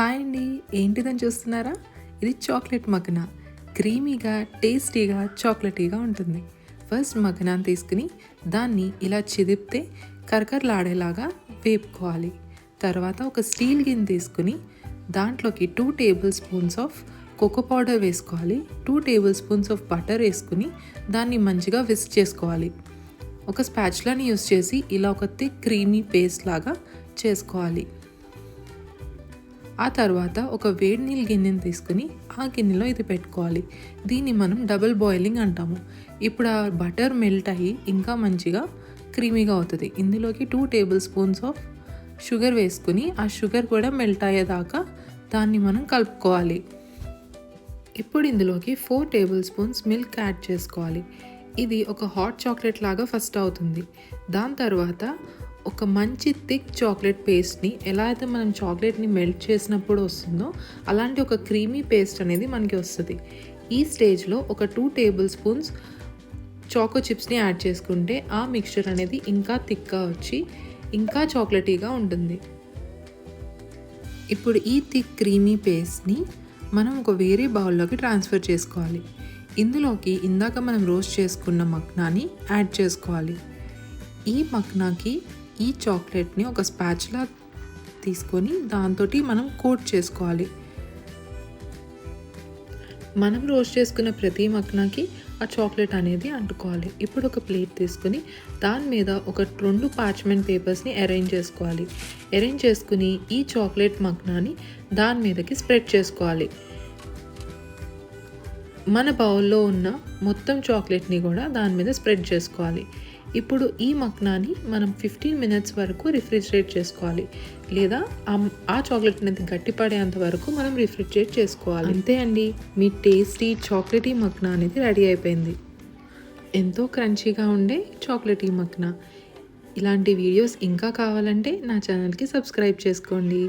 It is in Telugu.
హాయ్ అండి, ఏంటిదని చూస్తున్నారా? ఇది చాక్లెట్ మఖనా. క్రీమీగా, టేస్టీగా, చాక్లెటీగా ఉంటుంది. ఫస్ట్ మఖనాన్ని తీసుకుని దాన్ని ఇలా చిదిపితే కరకరలాడేలాగా వేపుకోవాలి. తర్వాత ఒక స్టీల్ గిన్నె తీసుకుని దాంట్లోకి 2 table spoons of cocoa powder వేసుకోవాలి. 2 టేబుల్ స్పూన్స్ ఆఫ్ బటర్ వేసుకుని దాన్ని మంచిగా విస్క్ చేసుకోవాలి. ఒక స్పాచులాని యూస్ చేసి ఇలా ఒక థిక్ క్రీమీ పేస్ట్ లాగా చేసుకోవాలి. ఆ తర్వాత ఒక వేడి నీళ్ళ గిన్నెని తీసుకుని ఆ గిన్నెలో ఇది పెట్టుకోవాలి. దీన్ని మనం డబుల్ బాయిలింగ్ అంటాము. ఇప్పుడు ఆ బటర్ మెల్ట్ అయ్యి ఇంకా మంచిగా క్రీమీగా అవుతుంది. ఇందులోకి 2 టేబుల్ స్పూన్స్ ఆఫ్ షుగర్ వేసుకుని ఆ షుగర్ కూడా మెల్ట్ అయ్యేదాకా దాన్ని మనం కలుపుకోవాలి. ఇప్పుడు ఇందులోకి 4 టేబుల్ స్పూన్స్ మిల్క్ యాడ్ చేసుకోవాలి. ఇది ఒక హాట్ చాక్లెట్ లాగా ఫస్ట్ అవుతుంది. దాని తర్వాత ఒక మంచి థిక్ చాక్లెట్ పేస్ట్ని, ఎలా అయితే మనం చాక్లెట్ని మెల్ట్ చేసినప్పుడు వస్తుందో అలాంటి ఒక క్రీమీ పేస్ట్ అనేది మనకి వస్తుంది. ఈ స్టేజ్లో ఒక 2 టేబుల్ స్పూన్స్ చాకో చిప్స్ని యాడ్ చేసుకుంటే ఆ మిక్స్చర్ అనేది ఇంకా థిక్గా వచ్చి ఇంకా చాక్లెటీగా ఉంటుంది. ఇప్పుడు ఈ థిక్ క్రీమీ పేస్ట్ని మనం ఒక వేరే బౌల్లోకి ట్రాన్స్ఫర్ చేసుకోవాలి. ఇందులోకి ఇందాక మనం రోస్ట్ చేసుకున్న మక్నాని యాడ్ చేసుకోవాలి. ఈ మక్నాకి ఈ చాక్లెట్ని ఒక స్పాచులా తీసుకొని దాంతో మనం కోట్ చేసుకోవాలి. మనం రోస్ట్ చేసుకున్న ప్రతి మక్నాకి ఆ చాక్లెట్ అనేది అంటుకోవాలి. ఇప్పుడు ఒక ప్లేట్ తీసుకుని దాని మీద ఒక 2 పార్చ్మెంట్ పేపర్స్ని అరేంజ్ చేసుకోవాలి. అరేంజ్ చేసుకుని ఈ చాక్లెట్ మక్నాని దాని మీదకి స్ప్రెడ్ చేసుకోవాలి. మన బౌల్లో ఉన్న మొత్తం చాక్లెట్ని కూడా దాని మీద స్ప్రెడ్ చేసుకోవాలి. ఇప్పుడు ఈ మక్నాని మనం 15 మినిట్స్ వరకు రిఫ్రిజిరేట్ చేసుకోవాలి, లేదా ఆ చాక్లెట్ అనేది గట్టిపడేంత వరకు మనం రిఫ్రిజిరేట్ చేసుకోవాలి. అంతే అండి, మీ టేస్టీ చాక్లెటీ మక్నా అనేది రెడీ అయిపోయింది. ఎంతో క్రంచీగా ఉండే చాక్లెటీ మక్నా. ఇలాంటి వీడియోస్ ఇంకా కావాలంటే నా ఛానల్కి సబ్స్క్రైబ్ చేసుకోండి.